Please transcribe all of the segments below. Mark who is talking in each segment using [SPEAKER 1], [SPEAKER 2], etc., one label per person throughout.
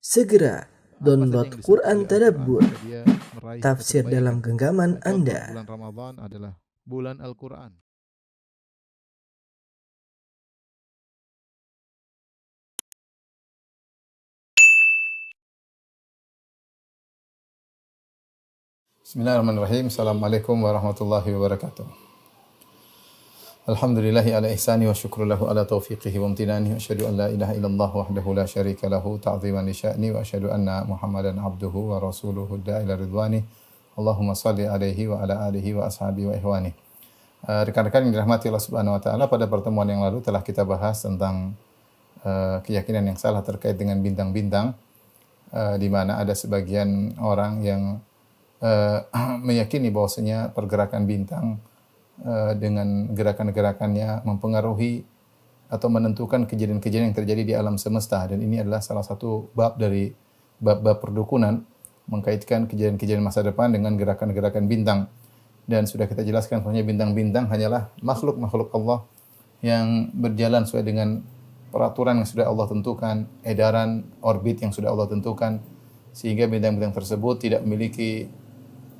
[SPEAKER 1] Segera download
[SPEAKER 2] Apa saja yang
[SPEAKER 1] Quran
[SPEAKER 2] disebut oleh
[SPEAKER 1] Tadabbur,
[SPEAKER 2] Al-Quran jika dia meraih
[SPEAKER 1] tafsir
[SPEAKER 2] satu
[SPEAKER 1] dalam
[SPEAKER 2] kebaikan.
[SPEAKER 1] genggaman
[SPEAKER 2] Contoh,
[SPEAKER 1] Anda.
[SPEAKER 2] bulan Ramadan adalah bulan Al-Quran.
[SPEAKER 3] Bismillahirrahmanirrahim. Assalamualaikum warahmatullahi wabarakatuh. Alhamdulillahi ala ihsani wa syukru lahu ala taufiqihi wa amtinani wa asyhadu an la ilaha illallah wahdahu la syarika lahu ta'ziman li sya'ni wa asyhadu anna Muhammadan abduhu wa rasuluhu da'ila ridwani. Allahumma salli alaihi wa ala alihi wa ashabihi wa ihwani. Rekan-rekan yang dirahmati Allah Subhanahu wa taala, pada pertemuan yang lalu telah kita bahas tentang keyakinan yang salah terkait dengan bintang-bintang, di mana ada sebagian orang yang meyakini bahwasanya pergerakan bintang dengan gerakan-gerakannya mempengaruhi atau menentukan kejadian-kejadian yang terjadi di alam semesta, dan ini adalah salah satu bab dari bab-bab perdukunan, mengkaitkan kejadian-kejadian masa depan dengan gerakan-gerakan bintang. Dan sudah kita jelaskan bahwa bintang-bintang hanyalah makhluk-makhluk Allah yang berjalan sesuai dengan peraturan yang sudah Allah tentukan, edaran orbit yang sudah Allah tentukan, sehingga bintang-bintang tersebut tidak memiliki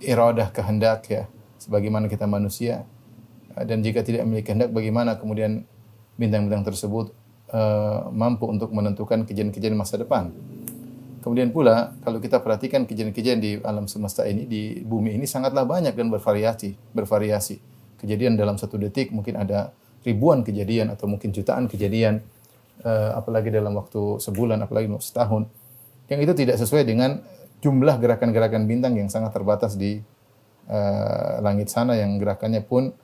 [SPEAKER 3] iradah, kehendak, ya, sebagaimana kita manusia. Dan jika tidak memiliki kehendak, bagaimana kemudian bintang-bintang tersebut mampu untuk menentukan kejadian-kejadian masa depan. Kemudian pula kalau kita perhatikan kejadian-kejadian di alam semesta ini, di bumi ini sangatlah banyak dan bervariasi. Kejadian dalam satu detik mungkin ada ribuan kejadian atau mungkin jutaan kejadian, apalagi dalam waktu sebulan, apalagi setahun. Yang itu tidak sesuai dengan jumlah gerakan-gerakan bintang yang sangat terbatas di langit sana, yang gerakannya pun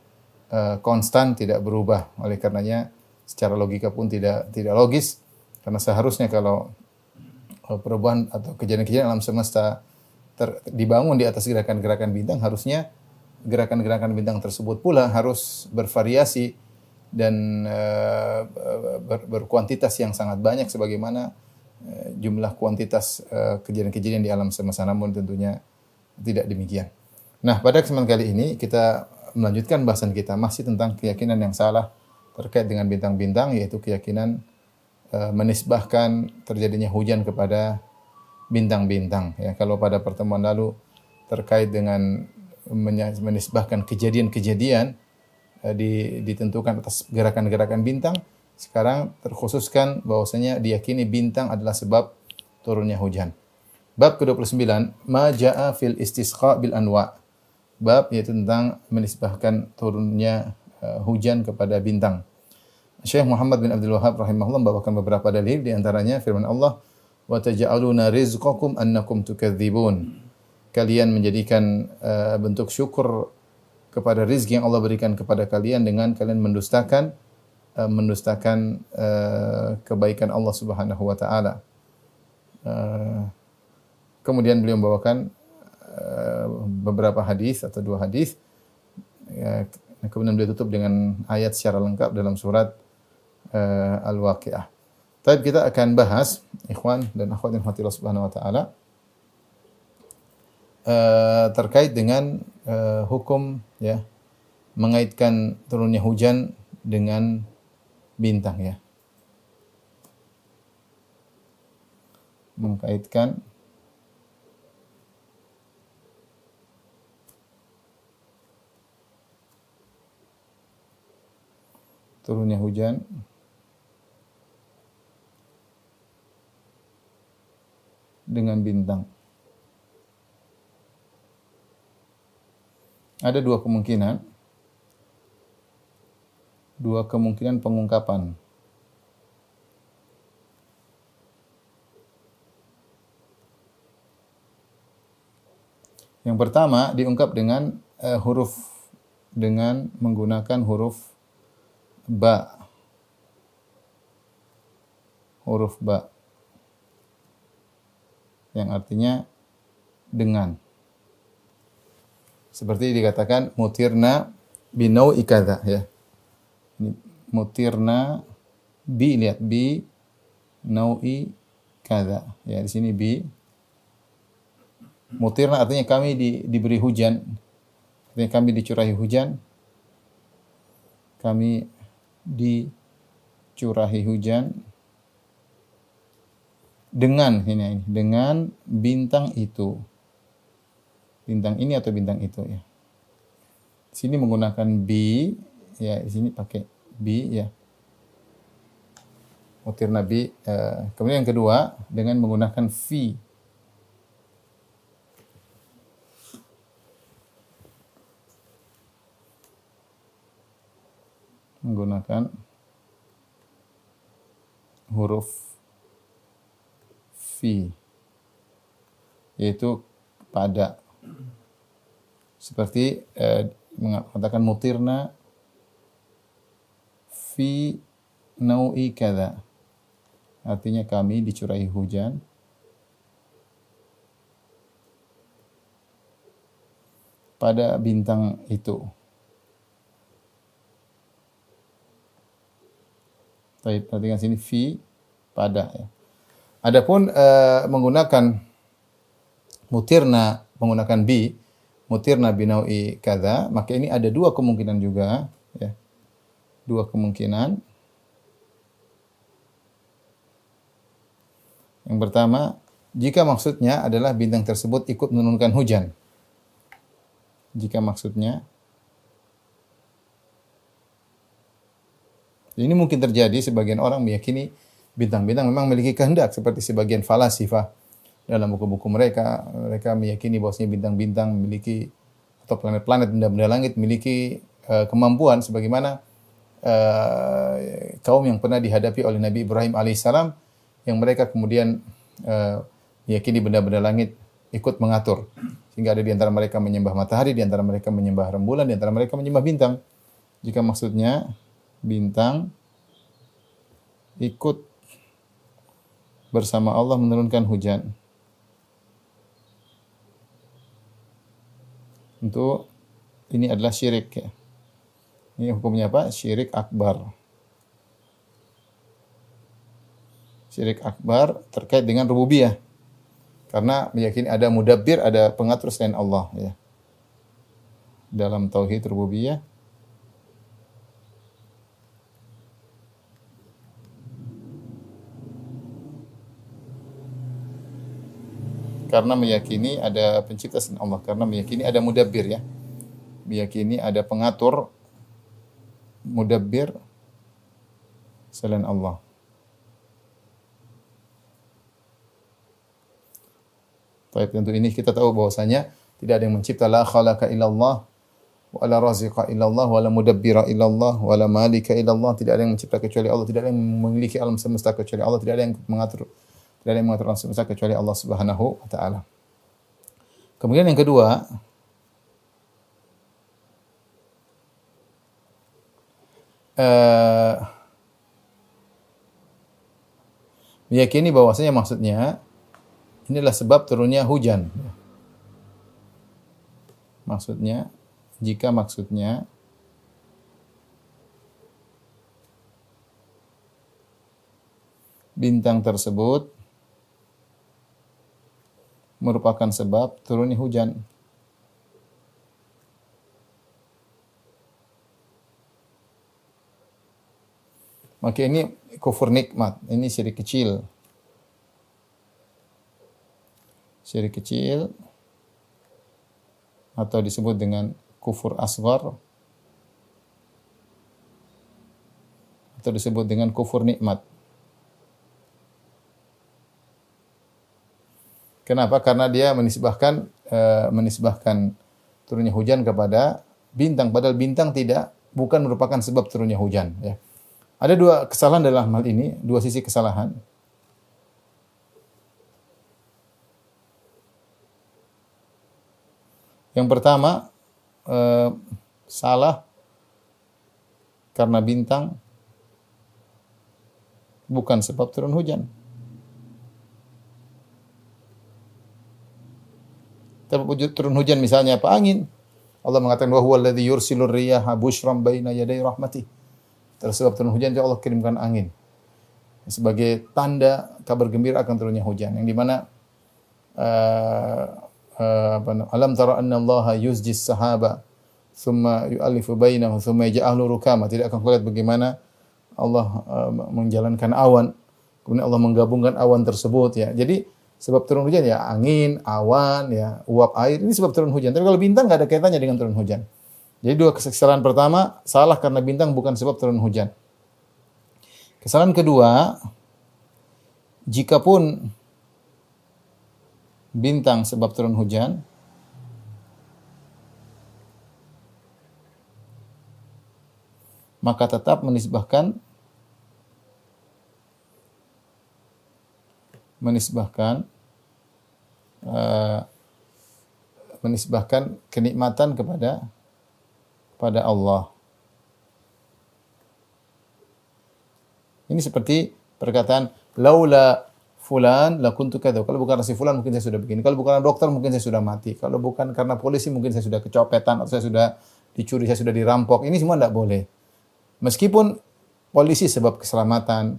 [SPEAKER 3] konstan, tidak berubah. Oleh karenanya secara logika pun tidak logis, karena seharusnya kalau perubahan atau kejadian-kejadian alam semesta dibangun di atas gerakan-gerakan bintang, harusnya gerakan-gerakan bintang tersebut pula harus bervariasi dan berkuantitas yang sangat banyak sebagaimana jumlah kuantitas kejadian-kejadian di alam semesta. Namun tentunya tidak demikian. Nah, pada kesempatan kali ini kita melanjutkan bahasan kita masih tentang keyakinan yang salah terkait dengan bintang-bintang, yaitu keyakinan menisbahkan terjadinya hujan kepada bintang-bintang. Ya, kalau pada pertemuan lalu terkait dengan menisbahkan kejadian-kejadian ditentukan atas gerakan-gerakan bintang, sekarang terkhususkan bahwasanya diyakini bintang adalah sebab turunnya hujan. Bab ke-29, ma jaa fil istisqa bil anwa. Bab yaitu tentang menisbahkan turunnya hujan kepada bintang. Syekh Muhammad bin Abdul Wahhab rahimahullah membawakan beberapa dalil, di antaranya firman Allah, wa taj'aluna rizqakum annakum tukadzibun. Kalian menjadikan bentuk syukur kepada rizki yang Allah berikan kepada kalian dengan kalian mendustakan kebaikan Allah Subhanahu wa taala. Kemudian beliau membawakan beberapa hadis atau dua hadis. Kemudian beliau tutup dengan ayat secara lengkap dalam surat Al-Waqiah. Tapi kita akan bahas, ikhwan dan akhwat yang Allah Subhanahu wa taala, terkait dengan hukum, ya, mengaitkan turunnya hujan dengan bintang, ya. Mengkaitkan turunnya hujan dengan bintang. Ada dua kemungkinan pengungkapan. Yang pertama diungkap dengan menggunakan huruf ba. Huruf ba yang artinya dengan. Seperti dikatakan mutirna binau'i kadza, ya. Ini mutirna bi, lihat bi nau'i kadza. Ya, di sini bi. Mutirna artinya kami diberi hujan. Artinya kami dicurahi hujan. Kami dicurahi hujan dengan ini dengan bintang itu. Bintang ini atau bintang itu ya. Di sini menggunakan bi ya, di sini pakai bi ya. Mutirna bi. Kemudian yang kedua dengan menggunakan fi. Menggunakan huruf fi, yaitu pada. Seperti mengatakan mutirna fi nau'i kadza. Artinya kami dicurai hujan pada bintang itu. Perhatikan sini fi pada ya. Adapun menggunakan mutirna menggunakan bi, mutirna binau'i kadza, maka ini ada dua kemungkinan juga ya. Dua kemungkinan. Yang pertama, jika maksudnya adalah bintang tersebut ikut menurunkan hujan. Jika maksudnya ini mungkin terjadi, sebagian orang meyakini bintang-bintang memang memiliki kehendak seperti sebagian falasifah dalam buku-buku mereka. Mereka meyakini bahwasanya bintang-bintang memiliki atau planet-planet benda-benda langit memiliki kemampuan sebagaimana kaum yang pernah dihadapi oleh Nabi Ibrahim alaihissalam yang mereka kemudian meyakini benda-benda langit ikut mengatur sehingga ada di antara mereka menyembah matahari, di antara mereka menyembah rembulan, di antara mereka menyembah bintang. Jika maksudnya bintang ikut bersama Allah menurunkan hujan. Untuk ini adalah syirik ya. Ini hukumnya apa? Syirik akbar. Syirik akbar terkait dengan rububiyah. Karena meyakini ada mudabbir, ada pengatur selain Allah ya. Dalam tauhid rububiyah karena meyakini ada pencipta selain Allah, karena meyakini ada mudabbir ya. Meyakini ada pengatur mudabbir selain Allah. Baik, tentu ini kita tahu bahwasanya tidak ada yang mencipta, la khalaqa illallah wa la raziqa illallah wa la mudabbira illallah wa la malika illallah. Tidak ada yang mencipta kecuali Allah, tidak ada yang memiliki alam semesta kecuali Allah, tidak ada yang mengatur alam semesta kecuali Allah Subhanahu wa taala. Kemudian yang kedua, meyakini bahwasanya maksudnya inilah sebab turunnya hujan. Maksudnya, jika maksudnya bintang tersebut merupakan sebab turunnya hujan. Maka ini kufur nikmat, ini syirik kecil. Syirik kecil atau disebut dengan kufur asghar atau disebut dengan kufur nikmat. Kenapa? Karena dia menisbahkan turunnya hujan kepada bintang, padahal bintang bukan merupakan sebab turunnya hujan. Ya. Ada dua kesalahan dalam hal ini, dua sisi kesalahan. Yang pertama, salah karena bintang bukan sebab turun hujan. Tapi turun hujan misalnya apa? Angin. Allah mengatakan wa huwal ladzi yursilur riyaha busyran baina yaday rahmatih. Tersebab turun hujan, Allah kirimkan angin sebagai tanda kabar gembira akan turunnya hujan. Yang di mana alam tara anna Allah yuzjis sahaba thumma yu'allifu bainahu thumma yaj'aluhu rukama. Tidak akan kulihat bagaimana Allah menjalankan awan Kemudian Allah menggabungkan awan tersebut ya. Jadi sebab turun hujan ya angin, awan, ya uap air ini sebab turun hujan. Tapi kalau bintang nggak ada kaitannya dengan turun hujan. Jadi dua kesalahan pertama salah karena bintang bukan sebab turun hujan. Kesalahan kedua, jikapun bintang sebab turun hujan, maka tetap menisbahkan kenikmatan kepada Allah. Ini seperti perkataan laula fulan lakuntu kadza. Kalau bukan si fulan mungkin saya sudah begini. Kalau bukan dokter mungkin saya sudah mati. Kalau bukan karena polisi mungkin saya sudah kecopetan atau saya sudah dicuri, saya sudah dirampok. Ini semua tidak boleh. Meskipun polisi sebab keselamatan,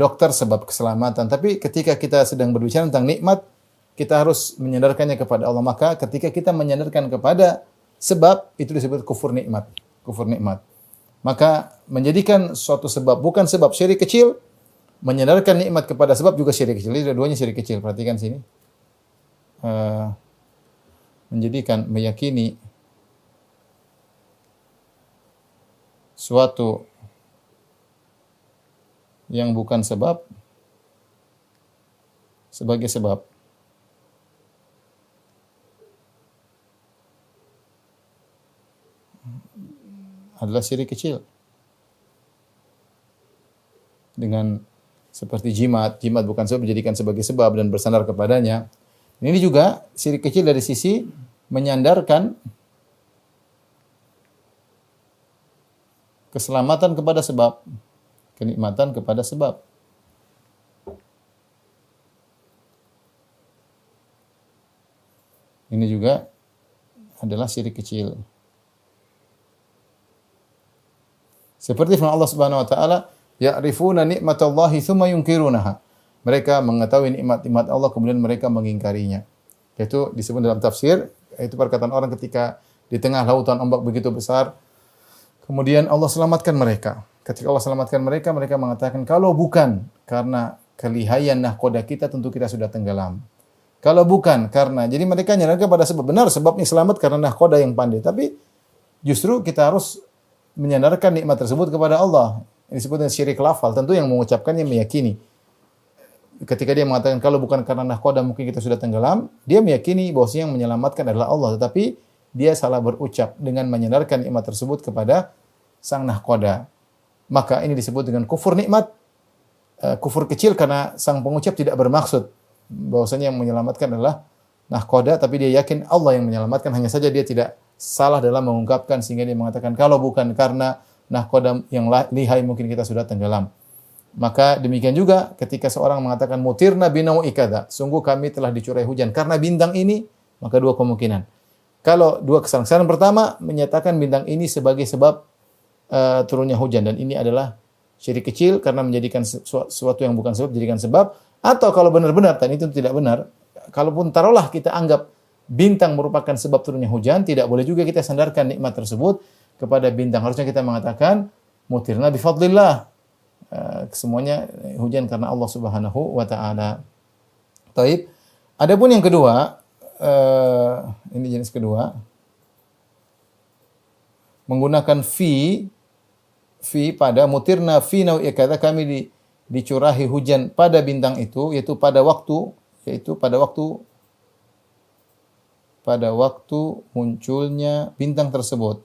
[SPEAKER 3] dokter sebab keselamatan, tapi ketika kita sedang berbicara tentang nikmat, kita harus menyandarkannya kepada Allah. Maka ketika kita menyandarkan kepada sebab, itu disebut kufur nikmat. Kufur nikmat. Maka menjadikan suatu sebab bukan sebab syirik kecil, menyandarkan nikmat kepada sebab juga syirik kecil. Jadi dua-duanya syirik kecil. Perhatikan sini. Meyakini suatu yang bukan sebab sebagai sebab. Adalah syirik kecil. Dengan seperti jimat bukan sebab dijadikan sebagai sebab dan bersandar kepadanya. Ini juga syirik kecil dari sisi menyandarkan keselamatan kepada sebab, kenikmatan kepada sebab. Ini juga adalah syirik kecil. Seperti firman Allah Subhanahu wa taala, ya'rifuna nikmatallahi tsumma yunkirunaha. Mereka mengetahui nikmat-nikmat Allah kemudian mereka mengingkarinya. Itu disebut dalam tafsir, itu perkataan orang ketika di tengah lautan ombak begitu besar, kemudian Allah selamatkan mereka. Ketika Allah selamatkan mereka, mereka mengatakan, kalau bukan karena kelihayan nahkoda kita, tentu kita sudah tenggelam. Kalau bukan karena, jadi mereka nyerahkan pada sebab. Benar, sebabnya selamat karena nahkoda yang pandai. Tapi justru kita harus menyandarkan nikmat tersebut kepada Allah. Ini disebut syirik lafal. Tentu yang mengucapkannya meyakini. Ketika dia mengatakan, kalau bukan karena nahkoda mungkin kita sudah tenggelam, dia meyakini bahwasanya yang menyelamatkan adalah Allah. Tetapi dia salah berucap dengan menyandarkan nikmat tersebut kepada sang nahkoda. Maka ini disebut dengan kufur nikmat. Kufur kecil karena sang pengucap tidak bermaksud bahwasanya yang menyelamatkan adalah nahkoda, tapi dia yakin Allah yang menyelamatkan, hanya saja dia tidak salah dalam mengungkapkan sehingga dia mengatakan kalau bukan karena nahkoda yang lihai mungkin kita sudah tenggelam. Maka demikian juga ketika seorang mengatakan mutirna binau'i kadza, sungguh kami telah dicurai hujan karena bintang ini, maka dua kemungkinan. Kalau dua kesalahan pertama menyatakan bintang ini sebagai sebab turunnya hujan, dan ini adalah syirik kecil karena menjadikan sesuatu yang bukan sebab dijadikan sebab. Atau kalau benar-benar, dan itu tidak benar, kalaupun taruhlah kita anggap bintang merupakan sebab turunnya hujan, tidak boleh juga kita sandarkan nikmat tersebut kepada bintang. Harusnya kita mengatakan mutirna bifadlillah, semuanya hujan karena Allah Subhanahu wa taala. Taib. Adapun yang kedua, ini jenis kedua, menggunakan fi pada mutirna fi nau'i kadza, kami dicurahi hujan pada bintang itu, yaitu pada waktu munculnya bintang tersebut,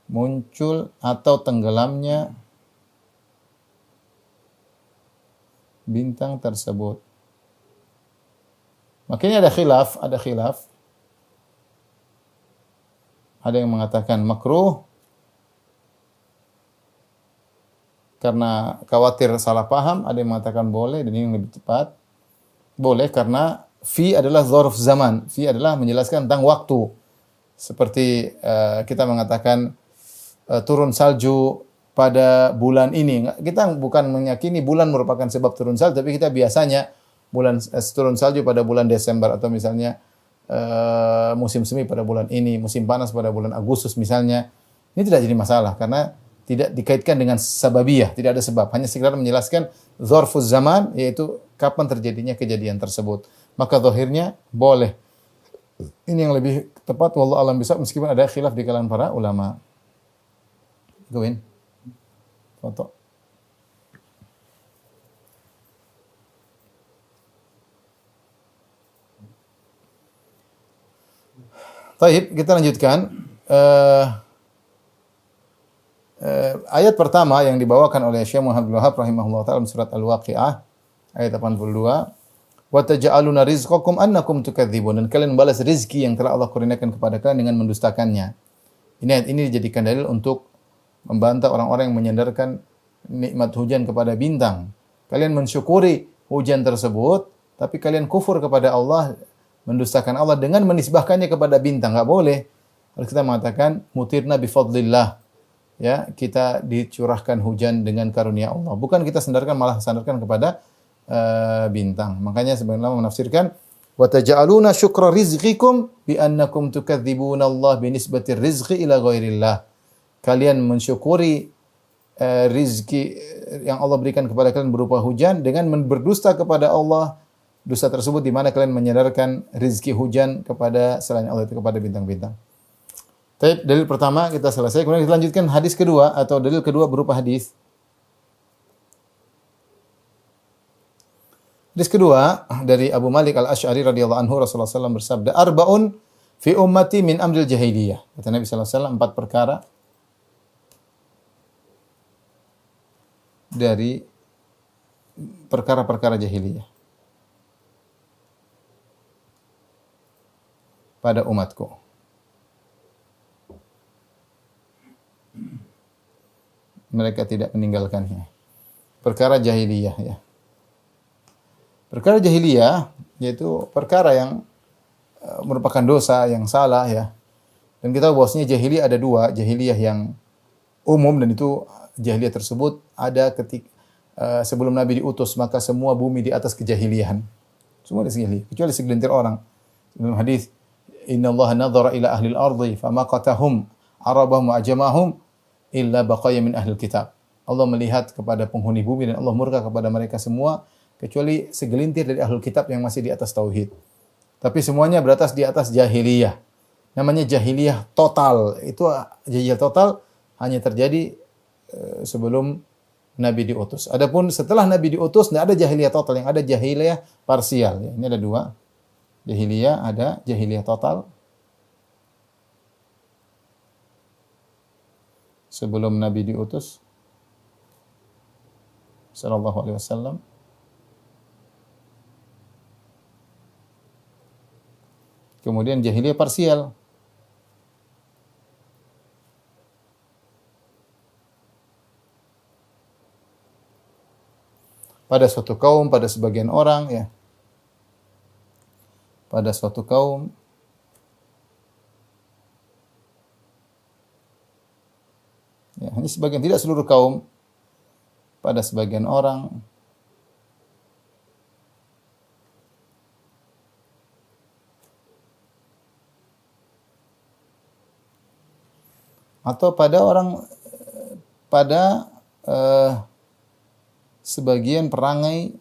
[SPEAKER 3] muncul atau tenggelamnya bintang tersebut. Makanya ada khilaf. Ada yang mengatakan makruh karena khawatir salah paham, ada yang mengatakan boleh, dan ini yang lebih tepat. Boleh karena fi adalah dzarf zaman. Fi adalah menjelaskan tentang waktu. Seperti kita mengatakan turun salju pada bulan ini. Kita bukan meyakini bulan merupakan sebab turun salju, tapi kita biasanya turun salju pada bulan Desember, atau misalnya musim semi pada bulan ini, musim panas pada bulan Agustus misalnya. Ini tidak jadi masalah karena tidak dikaitkan dengan sababiyah, tidak ada sebab, hanya sekedar menjelaskan dzarfuz zaman, yaitu kapan terjadinya kejadian tersebut. Maka zahirnya boleh. Ini yang lebih tepat, wallahu alam bisawab, meskipun ada khilaf di kalangan para ulama. Gowin. Foto. Baik, kita lanjutkan. Ayat pertama yang dibawakan oleh Syekh Muhammad bin Wahab rahimahullah taala surat Al-Waqiah ayat 82. Wa taj'aluna rizqakum annakum tukadzibun, dan kalian membalas rezeki yang telah Allah kurniakan kepada kalian dengan mendustakannya. Ini ayat ini dijadikan dalil untuk membantah orang-orang yang menyandarkan nikmat hujan kepada bintang. Kalian mensyukuri hujan tersebut, tapi kalian kufur kepada Allah, mendustakan Allah dengan menisbahkannya kepada bintang. Enggak boleh. Harus kita mengatakan mutirna bi fadlillah. Ya, kita dicurahkan hujan dengan karunia Allah. Bukan kita sandarkan, malah sandarkan kepada bintang. Makanya sebagian ulama menafsirkan wa taj'aluna syukra rizqikum bi annakum tukadzibuna Allah bi nisbati rizqi ila ghairillah. Kalian mensyukuri rizki yang Allah berikan kepada kalian berupa hujan dengan berdusta kepada Allah. Dusta tersebut di mana kalian menyandarkan rizki hujan kepada selain Allah, itu kepada bintang-bintang. Baik, dalil pertama kita selesai. Kemudian kita lanjutkan hadis kedua atau dalil kedua berupa hadis. Hadis kedua dari Abu Malik Al-Asy'ari radhiyallahu anhu, Rasulullah SAW bersabda, "Arba'un fi ummati min amril jahiliyah." Kata Nabi SAW, 4 perkara dari perkara-perkara jahiliyah pada umatku. Mereka tidak meninggalkannya. Perkara jahiliyah, ya. Perkara jahiliyah yaitu perkara yang merupakan dosa yang salah, ya. Dan kita tahu bahwasanya jahiliyah ada 2, jahiliyah yang umum, dan itu jahiliyah tersebut ada ketika sebelum Nabi diutus, maka semua bumi di atas kejahiliyahan. Semua di jahiliyah, kecuali segelintir orang. Dalam hadis, "Innallaha nadhara ila ahli al-ardi famaqatahum arabahum wa ajamahum illa baqaya min ahli kitab." Allah melihat kepada penghuni bumi dan Allah murka kepada mereka semua kecuali segelintir dari ahlul kitab yang masih di atas tauhid. Tapi semuanya beratas di atas jahiliyah. Namanya jahiliyah total. Itu jahiliyah total hanya terjadi sebelum Nabi diutus. Adapun setelah Nabi diutus tidak ada jahiliyah total, yang ada jahiliyah parsial. Ini ada 2. Jahiliyah, ada jahiliyah total sebelum Nabi diutus sallallahu alaihi wasallam. Kemudian jahiliyah parsial. Pada suatu kaum, pada sebagian orang, ya. Pada suatu kaum ya, hanya sebagian, tidak seluruh kaum. Pada sebagian orang atau pada orang, pada sebagian perangai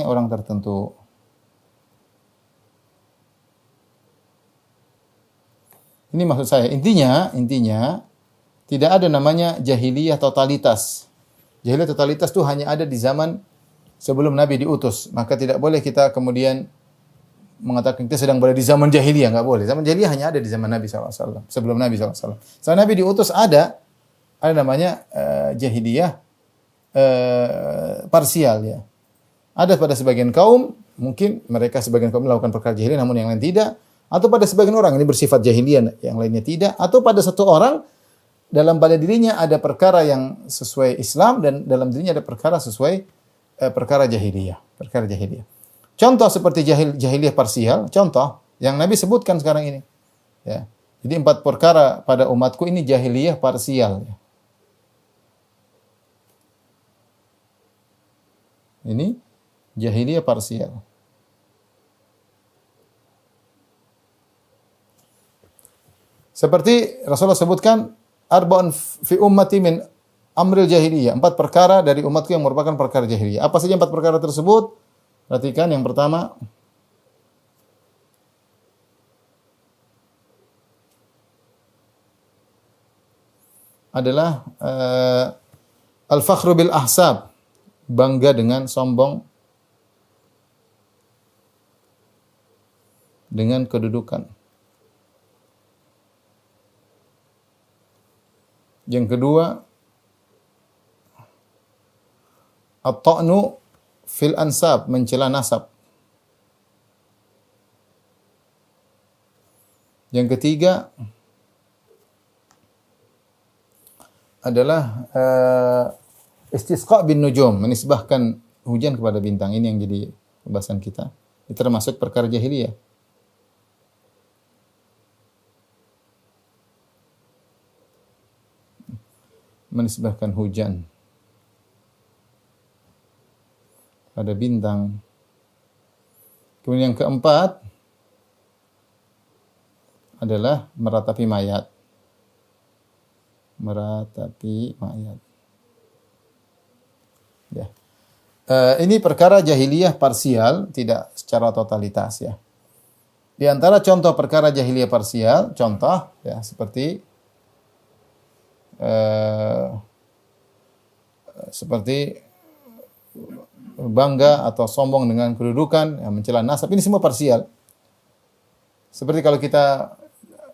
[SPEAKER 3] orang tertentu. Ini maksud saya. Intinya tidak ada namanya jahiliyah totalitas. Jahiliyah totalitas itu hanya ada di zaman sebelum Nabi diutus. Maka tidak boleh kita kemudian mengatakan kita sedang berada di zaman jahiliyah, enggak boleh. Zaman jahiliyah hanya ada di zaman Nabi SAW, sebelum Nabi SAW. Setelah Nabi diutus ada namanya jahiliyah parsial, ya. Ada pada sebagian kaum, mungkin mereka sebagian kaum melakukan perkara jahiliyah namun yang lain tidak, atau pada sebagian orang ini bersifat jahiliyah yang lainnya tidak, atau pada satu orang dalam pada dirinya ada perkara yang sesuai Islam dan dalam dirinya ada perkara sesuai perkara jahiliyah, Contoh seperti jahiliyah parsial, contoh yang Nabi sebutkan sekarang ini. Ya. Jadi 4 perkara pada umatku ini jahiliyah parsial. Ya. Ini jahiliyah parsial. Seperti Rasulullah sebutkan arba'un fi ummati min amril jahiliyah. 4 perkara dari umatku yang merupakan perkara jahiliyah. Apa saja 4 perkara tersebut? Perhatikan yang pertama adalah al-fakhru bil ahsab, bangga dengan sombong dengan kedudukan. Yang kedua, at-ta'nu fil ansab, mencela nasab. Yang ketiga adalah istisqa bin nujum, menisbahkan hujan kepada bintang. Ini yang jadi pembahasan kita. Ini termasuk perkara jahiliyah. Menisbahkan hujan pada bintang. Kemudian yang keempat adalah meratapi mayat. Meratapi mayat. Ya. Ini perkara jahiliyah parsial, tidak secara totalitas ya. Di antara contoh perkara jahiliyah parsial, contoh ya seperti bangga atau sombong dengan kedudukan, yang mencela nasab, ini semua parsial. Seperti kalau kita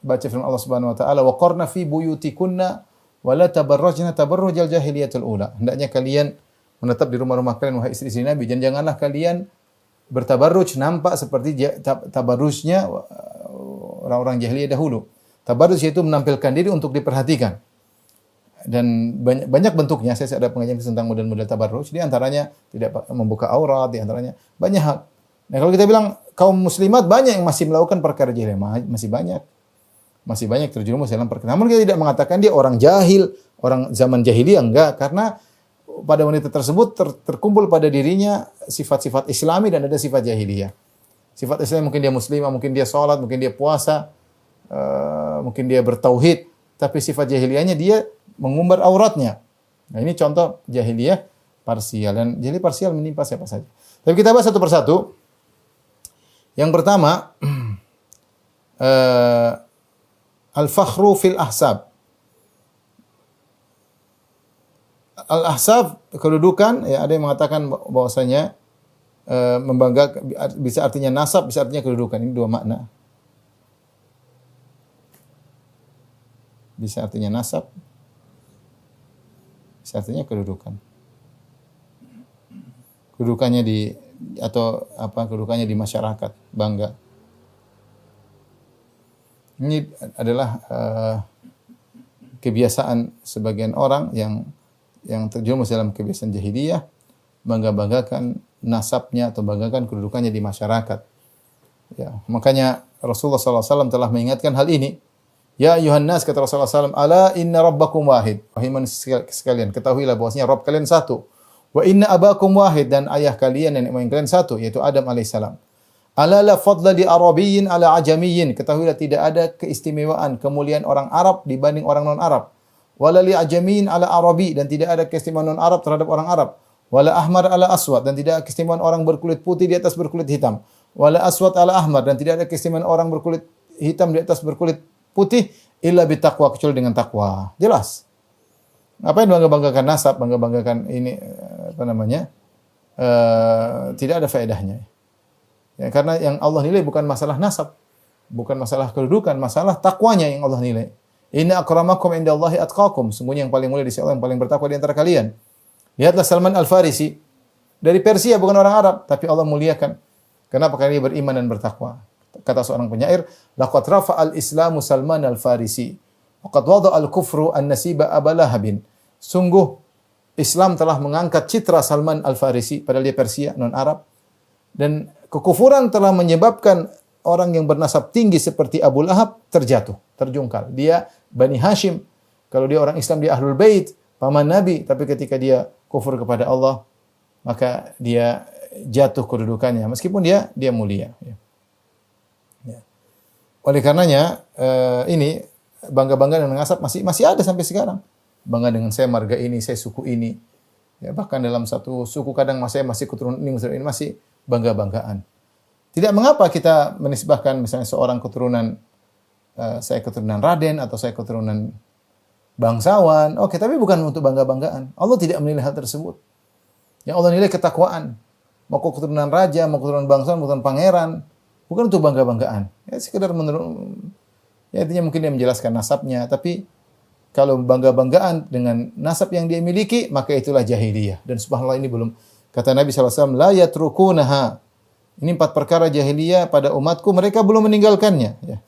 [SPEAKER 3] baca firman Allah Subhanahu wa taala, wa qarna fi buyutikunna wa la tabarrajna tabarrujal jahiliyatul ula. Hendaknya kalian menetap di rumah-rumah kalian wahai istri-istri Nabi, dan janganlah kalian bertabarruj, nampak seperti tabarrujnya orang-orang jahiliyah dahulu. Tabarruj itu menampilkan diri untuk diperhatikan. Dan banyak bentuknya. Saya ada pengajian tentang model-model tabarruj. Di antaranya tidak membuka aurat, di antaranya banyak hal. Nah, kalau kita bilang kaum muslimat banyak yang masih melakukan perkara jahiliyah, masih banyak. Masih banyak terjerumus dalam perkara. Namun kita tidak mengatakan dia orang jahil, orang zaman jahiliyah, enggak, karena pada wanita tersebut terkumpul pada dirinya sifat-sifat Islami dan ada sifat jahiliyah. Sifat Islam mungkin dia muslimah, mungkin dia sholat, mungkin dia puasa, mungkin dia bertauhid, tapi sifat jahiliyahnya dia mengumbar auratnya. Nah, ini contoh jahiliyah parsial, dan jahiliyah parsial menimpa siapa saja. Tapi kita bahas satu persatu. Yang pertama, al-fakhru fil ahsab. Al-ahsab, kedudukan, ya ada yang mengatakan bahwasanya membanggakan, bisa artinya nasab, bisa artinya kedudukan. Ini dua makna. Bisa artinya nasab, bisa artinya kedudukan. Kedudukannya kedudukannya di masyarakat, bangga. Ini adalah kebiasaan sebagian orang yang terjerumus dalam kebiasaan jahiliyah, bangga-banggakan nasabnya atau banggakan kedudukannya di masyarakat. Ya, makanya Rasulullah SAW telah mengingatkan hal ini. Ya ayuhan nas, kata Rasulullah SAW, ala inna rabbakum wahid. Wahai manusia sekalian, ketahuilah bahwasanya Rabb kalian satu. Wa inna abakum wahid, dan ayah kalian, nenek moyang kalian satu, yaitu Adam alaihissalam. Ala la fadla li arabiyyin ala ajamiyyin. Ketahuilah tidak ada keistimewaan, kemuliaan orang Arab dibanding orang non-Arab. Wala li ajamiyyin ala arabi, dan tidak ada keistimewaan non-Arab terhadap orang Arab. Wala ahmar ala aswad, dan tidak ada keistimewaan orang berkulit putih di atas berkulit hitam. Wala aswad ala ahmar, dan tidak ada keistimewaan orang berkulit hitam di atas berkulit putih illa bitaqwa, kecuali dengan takwa. Jelas. Apa yang bangga-banggakan nasab, bangga-banggakan ini tidak ada faedahnya. Ya, karena yang Allah nilai bukan masalah nasab, bukan masalah kedudukan, masalah takwanya yang Allah nilai. Inna akramakum indallahi atqakum. Sungguhnya yang paling mulia di sisi Allah yang paling bertakwa di antara kalian. Lihatlah Salman Al-Farisi, dari Persia, bukan orang Arab, tapi Allah muliakan. Kenapa? Karena dia beriman dan bertakwa. Kata seorang penyair, laqad rafa'al Islamu Salman Al-Farisi, waqad wada'al kufru an-nasiba Aba Lahabin. Sungguh Islam telah mengangkat citra Salman Al-Farisi, padahal dia Persia, non-Arab, dan kekufuran telah menyebabkan orang yang bernasab tinggi seperti Abu Lahab terjatuh, terjungkal. Dia Bani Hashim, kalau dia orang Islam dia Ahlul Bait, paman Nabi, tapi ketika dia kufur kepada Allah, maka dia jatuh kedudukannya, meskipun dia mulia. Ya. Oleh karenanya ini bangga-bangga dengan nasab masih ada sampai sekarang. Bangga dengan saya marga ini, saya suku ini. Ya, bahkan dalam satu suku kadang saya masih keturunan ini masih bangga-banggaan. Tidak mengapa kita menisbahkan misalnya seorang keturunan saya keturunan Raden atau saya keturunan bangsawan. Oke, tapi bukan untuk bangga-banggaan. Allah tidak menilai hal tersebut. Yang Allah nilai ketakwaan. Mau keturunan raja, mau keturunan bangsawan, mau keturunan pangeran, bukan untuk bangga-banggaan. Ya sekedar ya intinya mungkin dia menjelaskan nasabnya, tapi kalau bangga-banggaan dengan nasab yang dia miliki, maka itulah jahiliyah. Dan subhanallah ini belum, kata Nabi SAW, la yatrukunaha. Ini 4 perkara jahiliyah pada umatku, mereka belum meninggalkannya. Ya.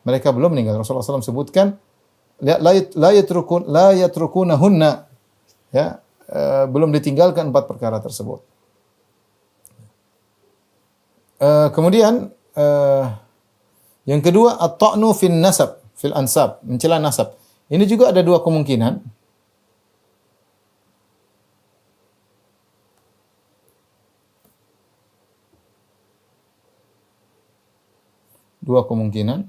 [SPEAKER 3] Mereka belum meninggal. Rasulullah SAW sebutkan, la yatrukunahunna. Ya, belum ditinggalkan 4 perkara tersebut. Kemudian, yang kedua, at-ta'nu fil nasab, fil ansab, mencela nasab. Ini juga ada 2 kemungkinan. Dua kemungkinan.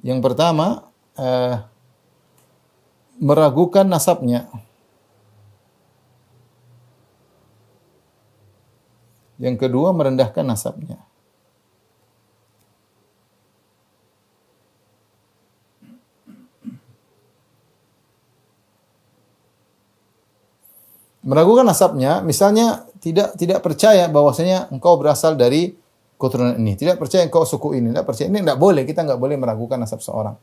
[SPEAKER 3] Yang pertama, meragukan nasabnya. Yang kedua, merendahkan nasabnya. Meragukan nasabnya, misalnya tidak percaya bahwasanya engkau berasal dari keturunan ini, tidak percaya engkau suku ini, tidak percaya ini, tidak boleh, kita enggak boleh meragukan nasab seorang.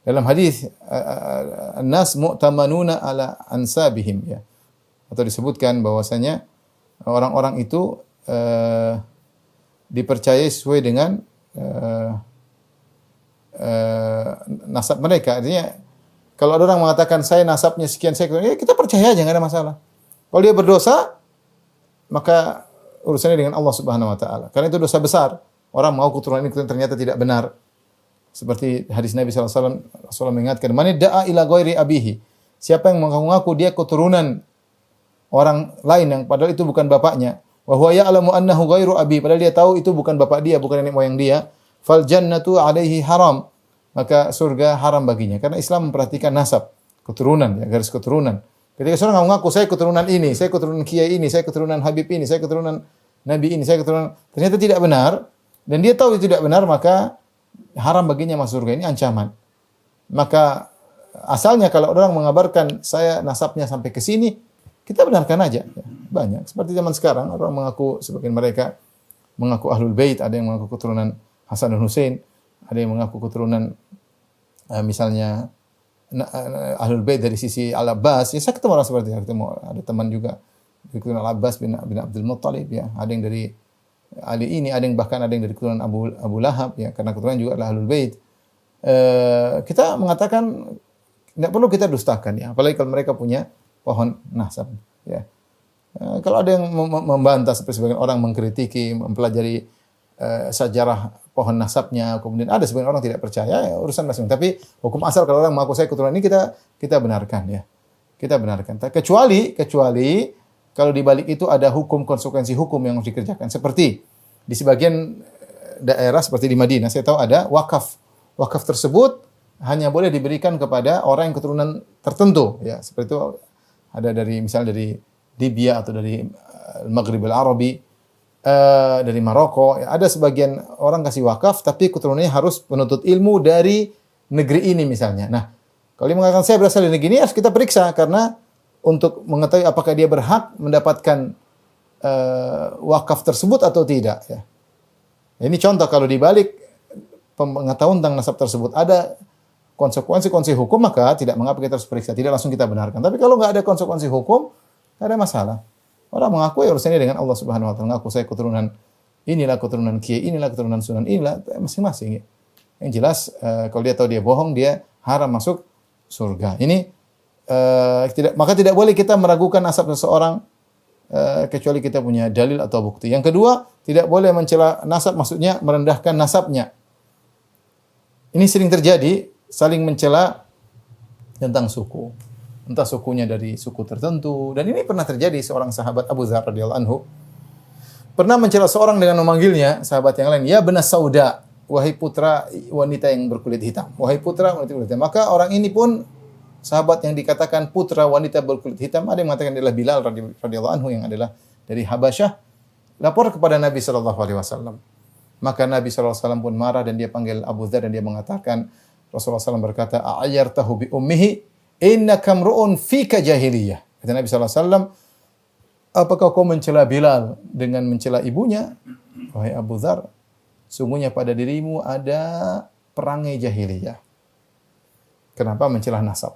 [SPEAKER 3] Dalam hadis an-nas mu'tamanuna ala ansabihim, ya. Atau disebutkan bahwasanya orang-orang itu dipercayai sesuai dengan nasab mereka. Artinya kalau ada orang mengatakan saya nasabnya sekian, ya kita percaya aja, enggak ada masalah. Kalau dia berdosa, maka urusannya dengan Allah Subhanahu wa taala. Karena itu dosa besar. Orang mau keturunan ini ternyata tidak benar. Seperti hadis Nabi sallallahu alaihi wasallam, Rasulullah mengingatkan, "Man da'a ila ghairi abihi." Siapa yang mengaku dia keturunan orang lain yang padahal itu bukan bapaknya, wa huwa ya'lamu annahu ghairu abi, padahal dia tahu itu bukan bapak dia, bukan nenek moyang dia, fal jannatu alaihi haram. Maka surga haram baginya. Karena Islam memperhatikan nasab, keturunan, ya, garis keturunan. Ketika seorang mengaku saya keturunan ini, saya keturunan kiai ini, saya keturunan habib ini, saya keturunan nabi ini, saya keturunan, ternyata tidak benar dan dia tahu itu tidak benar, maka haram baginya masuk surga. Ini ancaman. Maka asalnya kalau orang mengabarkan saya nasabnya sampai ke sini, kita benarkan aja. Banyak seperti zaman sekarang orang mengaku, sebagian mereka mengaku ahlul bait, ada yang mengaku keturunan Hasan dan Hussein, ada yang mengaku keturunan misalnya Ahlul Bait dari sisi Al-Abbas. Ya, saya ketemu orang seperti itu. Ada teman juga dari keturunan Al-Abbas bin Abdul Muttalib, ya. Ada yang dari Ali ini, ada yang bahkan ada yang dari keturunan Abu Lahab, ya, karena keturunan juga adalah Ahlul Bait. Kita mengatakan tidak perlu kita dustakan, ya, apalagi kalau mereka punya pohon nasab, ya. Kalau ada yang membantah seperti sebagian orang mengkritiki, mempelajari sejarah pohon nasabnya, kemudian ada sebagian orang tidak percaya, ya, urusan masing-masing. Tapi hukum asal kalau orang mengaku saya keturunan ini kita benarkan, ya. Kita benarkan. Kecuali kalau di balik itu ada konsekuensi hukum yang harus dikerjakan. Seperti di sebagian daerah seperti di Madinah, saya tahu ada wakaf. Wakaf tersebut hanya boleh diberikan kepada orang yang keturunan tertentu, ya. Seperti itu ada misalnya dari Libya atau dari Maghrib al-Arabi, dari Maroko, ada sebagian orang kasih wakaf, tapi keturunannya harus penuntut ilmu dari negeri ini misalnya. Nah, kalau dia mengatakan saya berasal dari negeri ini, harus kita periksa karena untuk mengetahui apakah dia berhak mendapatkan wakaf tersebut atau tidak. Ya. Ini contoh kalau dibalik pengetahuan tentang nasab tersebut ada konsekuensi hukum, maka tidak mengapa kita harus periksa, tidak langsung kita benarkan. Tapi kalau nggak ada konsekuensi hukum, nggak ada masalah. Orang mengaku ya urusannya dengan Allah Subhanahu wa taala. Mengaku saya keturunan inilah, keturunan kiai inilah, keturunan sunan inilah, masing-masing, ya. Yang jelas kalau dia tahu dia bohong, dia haram masuk surga. Ini maka tidak boleh kita meragukan nasab seseorang kecuali kita punya dalil atau bukti. Yang kedua, tidak boleh mencela nasab, maksudnya merendahkan nasabnya. Ini sering terjadi, saling mencela tentang suku. Entah sukunya dari suku tertentu. Dan ini pernah terjadi, seorang sahabat Abu Dzar radhiyallahu anhu pernah mencela seorang dengan memanggilnya, sahabat yang lain, ya benas sauda. wahai putra wanita yang berkulit hitam. Wahai putra wanita berkulit hitam. Maka orang ini pun sahabat yang dikatakan putra wanita berkulit hitam, ada yang mengatakan adalah Bilal radhiyallahu anhu yang adalah dari Habasyah, lapor kepada Nabi sallallahu alaihi wasallam. Maka Nabi sallallahu alaihi wasallam pun marah dan dia panggil Abu Dzar dan dia mengatakan, Rasulullah SAW berkata, "A'ayyartahu bi ummihi innaka mru'un fika jahiliyah." Kata Nabi sallallahu alaihi wasallam, apakah kau mencela Bilal dengan mencela ibunya? Wahai Abu Dzar, sungguhnya pada dirimu ada perangai jahiliyah. Kenapa mencela nasab?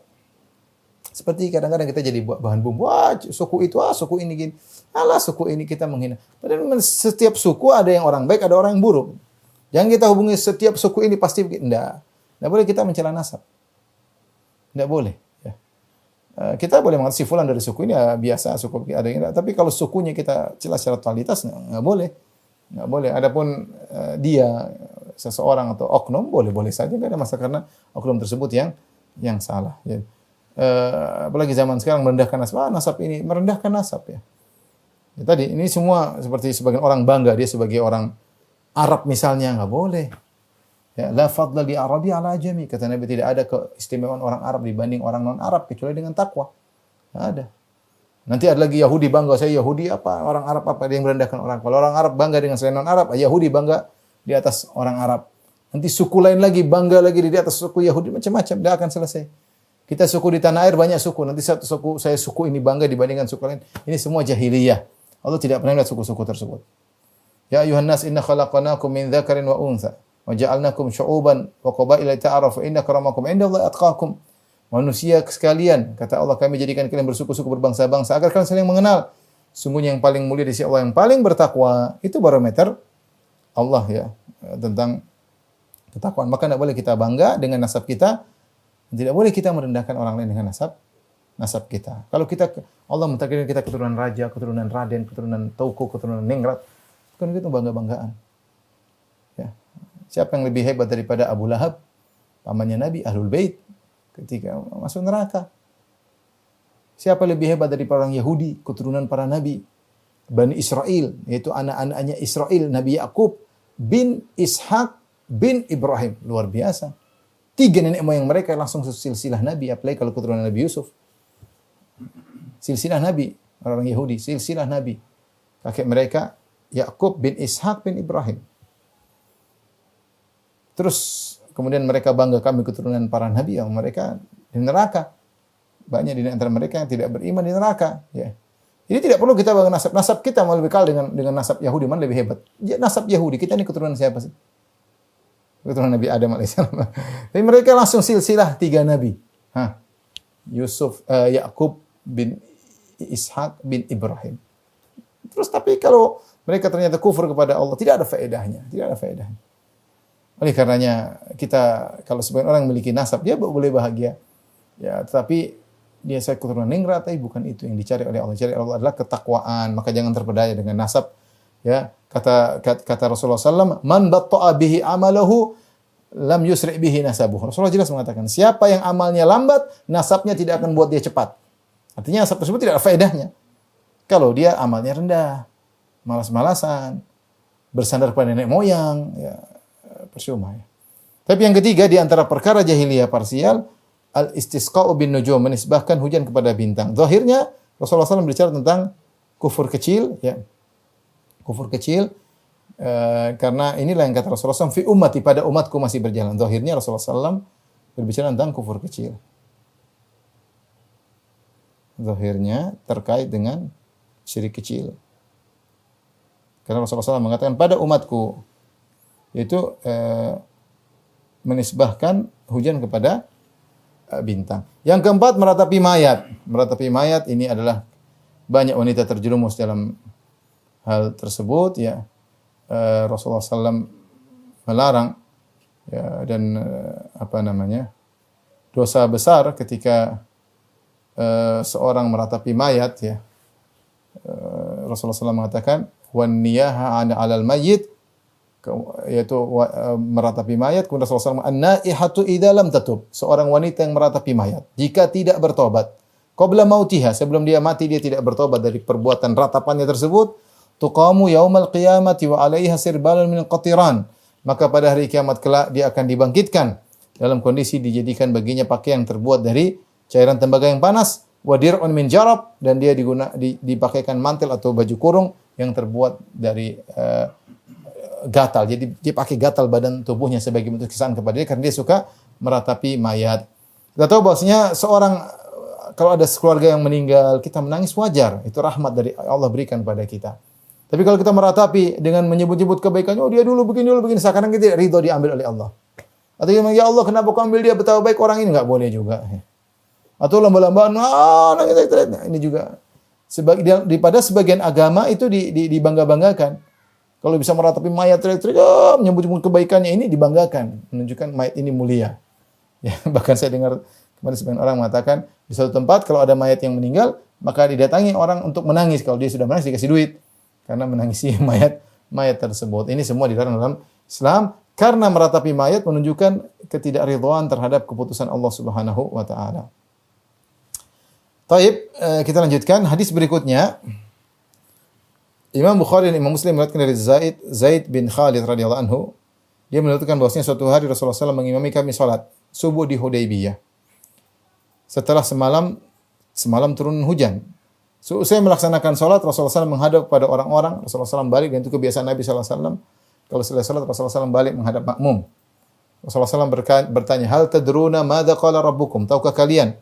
[SPEAKER 3] Seperti kadang-kadang kita jadi buat bahan bumbu. Wah, suku itu, suku ini gini. Alah, suku ini kita menghina. Padahal setiap suku ada yang orang baik, ada orang yang buruk. Jangan kita hubungi setiap suku ini pasti begitu. Tidak boleh kita mencela nasab. Tidak boleh. Ya. Kita boleh mengatakan si fulan dari suku ini ya, biasa, suku ada yang. Tapi kalau sukunya kita celah secara totalitas, nggak boleh. Nggak boleh. Adapun dia, seseorang atau oknum, boleh-boleh saja. Nggak ada masalah karena oknum tersebut yang salah. Ya. Apalagi zaman sekarang merendahkan nasab. Nasab ini merendahkan nasab ya. Ya, tadi ini semua seperti sebagian orang bangga dia sebagai orang Arab misalnya, nggak boleh. Ya, la fadla li Arabi ala ajami. Kata Nabi, tidak ada keistimewaan orang Arab dibanding orang non Arab kecuali dengan takwa. Nggak ada. Nanti ada lagi Yahudi bangga, saya Yahudi apa, orang Arab apa, dia yang merendahkan orang. Kalau orang Arab bangga dengan selain non Arab, Yahudi bangga di atas orang Arab. Nanti suku lain lagi bangga lagi di atas suku Yahudi, macam-macam, tidak akan selesai. Kita suku di tanah air banyak suku. Nanti satu suku, saya suku ini bangga dibandingkan suku lain. Ini semua jahiliyah. Allah tidak pernah lihat suku-suku tersebut. Ya ayuhan nas inna khalaqnakum min dzakarin wa untha wa ja'alnakum syu'uban wa qabaila ta'arafu inna akramakum indallahi atqakum. Manusia sekalian, kata Allah, kami jadikan kalian bersuku-suku berbangsa-bangsa agar kalian saling mengenal. Sungguhnya yang paling mulia di sisi Allah yang paling bertakwa. Itu barometer Allah ya tentang ketakwaan. Maka tidak boleh kita bangga dengan nasab kita. Tidak boleh kita merendahkan orang lain dengan nasab kita. Kalau kita Allah mentakdirkan kita keturunan raja, keturunan raden, keturunan tauku, keturunan ningrat, kan itu bangga-banggaan. Ya. Siapa yang lebih hebat daripada Abu Lahab, pamannya Nabi, Ahlul Bait, ketika masuk neraka? Siapa lebih hebat daripada orang Yahudi, keturunan para nabi, Bani Israel, yaitu anak-anaknya Israel, Nabi Yakub bin Ishak bin Ibrahim, luar biasa. 3 nenek moyang mereka langsung silsilah Nabi, apalagi kalau keturunan Nabi Yusuf. Silsilah Nabi, orang Yahudi, silsilah Nabi. Kakek mereka Yakub bin Ishak bin Ibrahim. Terus kemudian mereka bangga kami keturunan para nabi, yang mereka di neraka. Banyak di antara mereka yang tidak beriman di neraka, ya. Jadi tidak perlu kita bangga nasab. Nasab kita mau lebih kalah dengan nasab Yahudi, mana lebih hebat? Ya, nasab Yahudi, kita ini keturunan siapa sih? Keturunan Nabi Adam alaihissalam. Tapi mereka langsung silsilah 3 nabi. Yusuf, Yakub bin Ishak bin Ibrahim. Terus tapi kalau mereka ternyata kufur kepada Allah, tidak ada faedahnya, tidak ada faedahnya. Oleh karenanya kita kalau sebagian orang memiliki nasab, dia boleh bahagia. Ya, tetapi dia saya keturunan ningrat, tapi bukan itu yang dicari oleh Allah. Dicari oleh Allah adalah ketakwaan, maka jangan terpedaya dengan nasab. Ya, kata Rasulullah SAW, man batta'a bihi amalahu lam yusri' bihi nasabuhu. Rasulullah jelas mengatakan, siapa yang amalnya lambat, nasabnya tidak akan buat dia cepat. Artinya nasab tersebut tidak ada faedahnya. Kalau dia amalnya rendah, malas-malasan, bersandar pada nenek moyang, ya percuma ya. Tapi yang ketiga di antara perkara jahiliyah parsial, al-istisqa'u bin nujum, menisbahkan hujan kepada bintang. Zahirnya Rasulullah SAW berbicara tentang kufur kecil, ya. Kufur kecil, karena inilah yang kata Rasulullah SAW, fi ummati, pada umatku masih berjalan. Zahirnya Rasulullah SAW berbicara tentang kufur kecil. Zahirnya terkait dengan syirik kecil. Karena Rasulullah SAW mengatakan pada umatku, yaitu menisbahkan hujan kepada bintang. Yang keempat, meratapi mayat. Meratapi mayat ini adalah banyak wanita terjerumus dalam hal tersebut, ya. Rasulullah SAW melarang, ya, dan dosa besar ketika seorang meratapi mayat, ya. Rasulullah SAW mengatakan wan niyaha 'alal mayyit, yaitu meratapi mayat. Kemudian Rasulullah SAW, an-naihatu idza lam tatub, seorang wanita yang meratapi mayat jika tidak bertobat qabla mautiha, sebelum dia mati dia tidak bertobat dari perbuatan ratapannya tersebut, tuqamu yaumal qiyamati wa 'alaiha sirbalun min qatiran, maka pada hari kiamat kelak dia akan dibangkitkan dalam kondisi dijadikan baginya pakaian yang terbuat dari cairan tembaga yang panas, wa dir'un min jarab, dan dia dipakaikan mantel atau baju kurung yang terbuat dari gatal. Jadi dia pakai gatal badan tubuhnya sebagai bentuk kesan kepada dia karena dia suka meratapi mayat. Kita tahu bahwasanya seorang kalau ada keluarga yang meninggal, kita menangis wajar. Itu rahmat dari Allah berikan pada kita. Tapi kalau kita meratapi dengan menyebut-nyebut kebaikannya, oh dia dulu begini, seakan-akan kita ridho diambil oleh Allah. Atau dia bilang, ya Allah kenapa kau ambil dia, betapa baik orang ini, enggak boleh juga. Atau lomba-lombaan, ini juga daripada sebagian agama itu dibangga-banggakan. Kalau bisa meratapi mayat teriak-teriak, menyebut-nyebut kebaikannya ini dibanggakan, menunjukkan mayat ini mulia. Ya, bahkan saya dengar kemarin sebagian orang mengatakan di suatu tempat kalau ada mayat yang meninggal, maka didatangi orang untuk menangis. Kalau dia sudah menangis dikasih duit karena menangisi mayat tersebut. Ini semua dilarang dalam Islam karena meratapi mayat menunjukkan ketidakridhaan terhadap keputusan Allah Subhanahu wa taala. Taib, kita lanjutkan hadis berikutnya. Imam Bukhari dan Imam Muslim meriwayatkan dari Zaid bin Khalid radhiyallahu anhu. Dia menuturkan bahwasanya suatu hari Rasulullah SAW mengimami kami salat subuh di Hudaybiyah. Setelah semalam turun hujan. Usai melaksanakan salat, Rasulullah SAW menghadap kepada orang-orang. Rasulullah SAW balik, dan itu kebiasaan Nabi SAW. Kalau selesai salat, Rasulullah SAW balik menghadap makmum. Rasulullah SAW bertanya, hal tadruna madza qala rabbukum? Tahukah kalian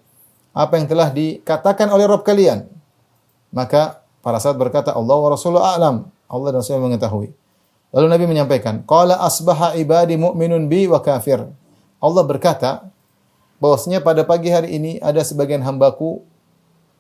[SPEAKER 3] apa yang telah dikatakan oleh Rabb kalian? Maka para sahabat berkata, Allah wa Rasuluhu a'lam. Allah dan Rasulullah mengetahui. Lalu Nabi menyampaikan, qala asbaha ibadi mu'minun bi wa kafir. Allah berkata, bahwasanya pada pagi hari ini ada sebagian hambaku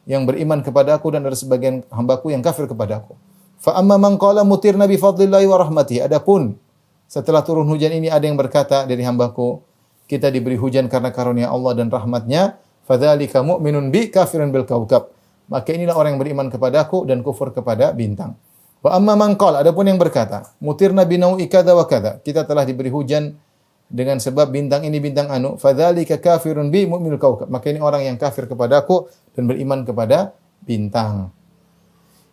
[SPEAKER 3] yang beriman kepada aku dan ada sebagian hambaku yang kafir kepada aku. Fa amma man qala mutirna bi fadlillahi wa rahmatihi. Adapun setelah turun hujan ini ada yang berkata dari hambaku, kita diberi hujan karena karunia Allah dan rahmatnya. Fadzalika mu'minun bi kafirun bil kaukab. Maka inilah orang yang beriman kepadaku dan kufur kepada bintang. Wa amma man qala, adapun yang berkata, mutirna bi nau'i kadza wa kadza. Kita telah diberi hujan dengan sebab bintang ini bintang anu, fadzalika kafirun bi mu'minul kaukab. Maka ini orang yang kafir kepadaku dan beriman kepada bintang.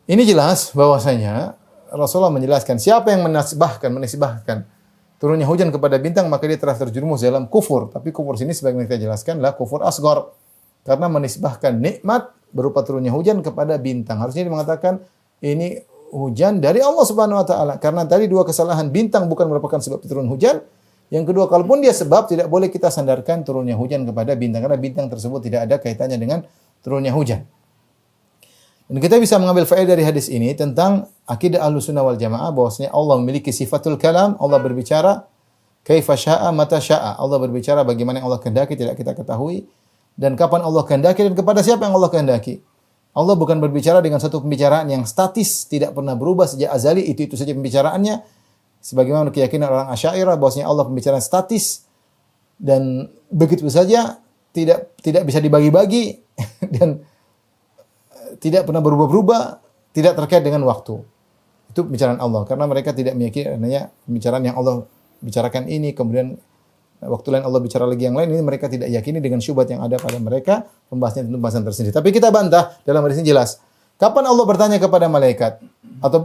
[SPEAKER 3] Ini jelas bahwasanya Rasulullah menjelaskan siapa yang menisbahkan turunnya hujan kepada bintang, maka dia telah terjerumus dalam kufur. Tapi kufur sini sebagaimana kita jelaskan adalah kufur asghar. Karena menisbahkan nikmat berupa turunnya hujan kepada bintang. Harusnya dia mengatakan ini hujan dari Allah Subhanahu wa taala. Karena tadi dua kesalahan, bintang bukan merupakan sebab turun hujan. Yang kedua, kalaupun dia sebab, tidak boleh kita sandarkan turunnya hujan kepada bintang karena bintang tersebut tidak ada kaitannya dengan turunnya hujan. Dan kita bisa mengambil faedah dari hadis ini tentang akidah Ahlussunnah wal Jamaah bahwasanya Allah memiliki sifatul kalam, Allah berbicara kaifa syaa mata syaa. Allah berbicara bagaimana yang Allah kehendaki tidak kita ketahui dan kapan Allah kehendaki dan kepada siapa yang Allah kehendaki. Allah bukan berbicara dengan satu pembicaraan yang statis, tidak pernah berubah sejak azali, itu saja pembicaraannya. Sebagaimana keyakinan orang Asy'ariyah bahwasanya Allah pembicaraan statis dan begitu saja tidak bisa dibagi-bagi dan tidak pernah berubah-ubah, tidak terkait dengan waktu. Itu pembicaraan Allah karena mereka tidak meyakini adanya pembicaraan yang Allah bicarakan ini kemudian waktu lain Allah bicara lagi yang lain, ini mereka tidak yakini dengan syubhat yang ada pada mereka. Pembahasannya tentu pembahasan tersendiri. Tapi kita bantah dalam hadis ini jelas. Kapan Allah bertanya kepada malaikat atau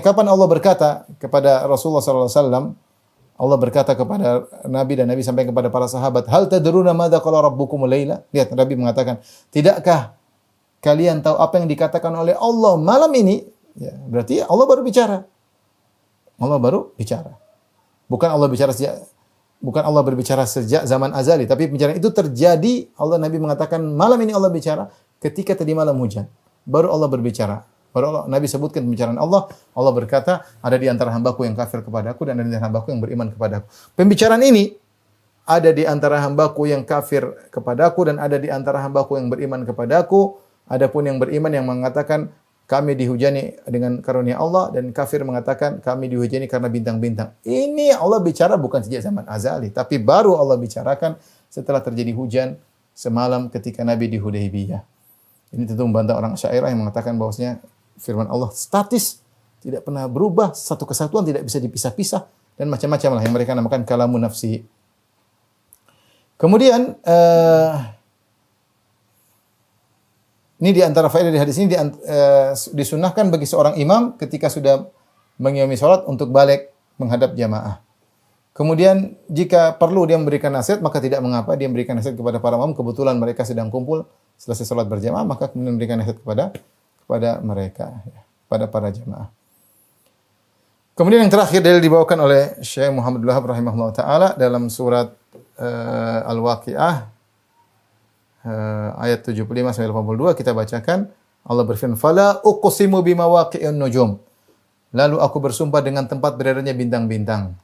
[SPEAKER 3] kapan Allah berkata kepada Rasulullah sallallahu alaihi wasallam, Allah berkata kepada Nabi dan Nabi sampaikan kepada para sahabat, hal tadruna madza qala rabbukum laila? Lihat Nabi mengatakan, tidakkah kalian tahu apa yang dikatakan oleh Allah malam ini? Ya, berarti Allah baru bicara. Allah baru bicara. Bukan Allah berbicara sejak zaman azali, tapi pembicaraan itu terjadi. Nabi mengatakan malam ini Allah bicara ketika tadi malam hujan. Baru Allah berbicara. Nabi sebutkan pembicaraan Allah. Allah berkata, ada di antara hambaku yang kafir kepadaku dan ada di antara hambaku yang beriman kepadaku. Pembicaraan ini ada di antara hambaku yang kafir kepadaku dan ada di antara hambaku yang beriman kepadaku. Adapun yang beriman yang mengatakan kami dihujani dengan karunia Allah dan kafir mengatakan kami dihujani karena bintang-bintang. Ini Allah bicara bukan sejak zaman azali, tapi baru Allah bicarakan setelah terjadi hujan semalam ketika Nabi di Hudaybiyah. Ini tentu membantah orang Asy'ariyah yang mengatakan bahwasanya firman Allah statis, tidak pernah berubah, satu kesatuan tidak bisa dipisah-pisah dan macam-macam lah yang mereka namakan kalamun nafsi. Kemudian ini di antara faedah di hadis ini disunahkan bagi seorang imam ketika sudah mengimami salat untuk balik menghadap jamaah. Kemudian jika perlu dia memberikan nasihat, maka tidak mengapa dia memberikan nasihat kepada para makmum. Kebetulan mereka sedang kumpul selesai salat berjamaah, maka kemudian memberikan nasihat kepada mereka, ya, pada para jamaah. Kemudian yang terakhir dalil dibawakan oleh Syekh Muhammad Wahab rahimahullah taala dalam surat Al-Waqiah ayat 75 sampai 82 kita bacakan. Allah berfirman, "Fala uqsimu bimawaqi'in nujum." Lalu aku bersumpah dengan tempat beredarnya bintang-bintang.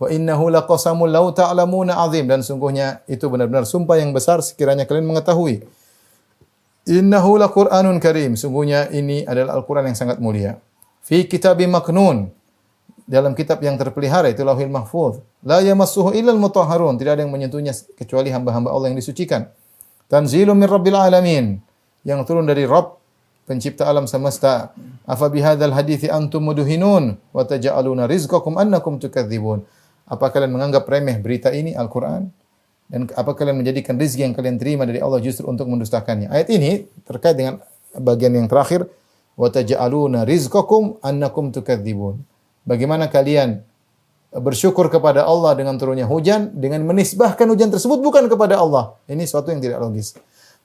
[SPEAKER 3] Wa innahu laqasamul law ta'lamuna azim, dan sungguhnya itu benar-benar sumpah yang besar sekiranya kalian mengetahui. Innahu laqur'anun karim, sungguhnya ini adalah Al-Qur'an yang sangat mulia. Fi kitabim maknun, dalam kitab yang terpelihara, itu Lauhil Mahfuz. La yamassuhu illal mutahharun, tidak ada yang menyentuhnya kecuali hamba-hamba Allah yang disucikan. Tanzilun min rabbil alamin, yang turun dari Rabb pencipta alam semesta. Afa bihadzal hadithi antum mudhinun wa taj'aluna rizqakum annakum tukadzibun. Apa kalian menganggap remeh berita ini Al-Qur'an? Dan apa kalian menjadikan rezeki yang kalian terima dari Allah justru untuk mendustakannya? Ayat ini terkait dengan bagian yang terakhir, wa taj'aluna rizqakum annakum tukadzibun. Bagaimana kalian bersyukur kepada Allah dengan turunnya hujan dengan menisbahkan hujan tersebut bukan kepada Allah. Ini suatu yang tidak logis.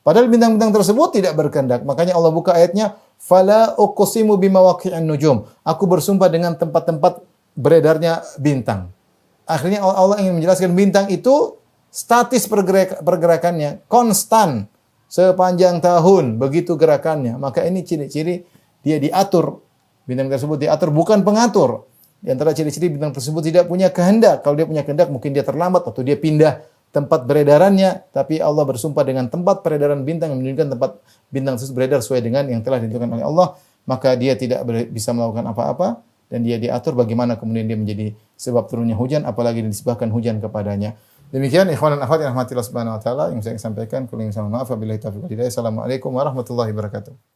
[SPEAKER 3] Padahal bintang-bintang tersebut tidak berkehendak. Makanya Allah buka ayatnya, "Fala uqsimu bimawaqi'in nujum." Aku bersumpah dengan tempat-tempat beredarnya bintang. Akhirnya Allah ingin menjelaskan bintang itu statis pergerakannya, konstan sepanjang tahun begitu gerakannya. Maka ini ciri-ciri dia diatur. Bintang tersebut diatur, bukan pengatur. Di antara ciri-ciri bintang tersebut tidak punya kehendak. Kalau dia punya kehendak mungkin dia terlambat atau dia pindah tempat beredarannya, tapi Allah bersumpah dengan tempat peredaran bintang yang menunjukkan tempat bintang tersebut beredar sesuai dengan yang telah ditentukan oleh Allah, maka dia tidak bisa melakukan apa-apa dan dia diatur bagaimana kemudian dia menjadi sebab turunnya hujan, apalagi disebabkan hujan kepadanya. Demikian ikhwan dan akhwat yang rahmatillah subhanahu wa taala yang saya sampaikan. Kullin sama maaf wabillahi taufiq wal hidayah. Assalamualaikum warahmatullahi wabarakatuh.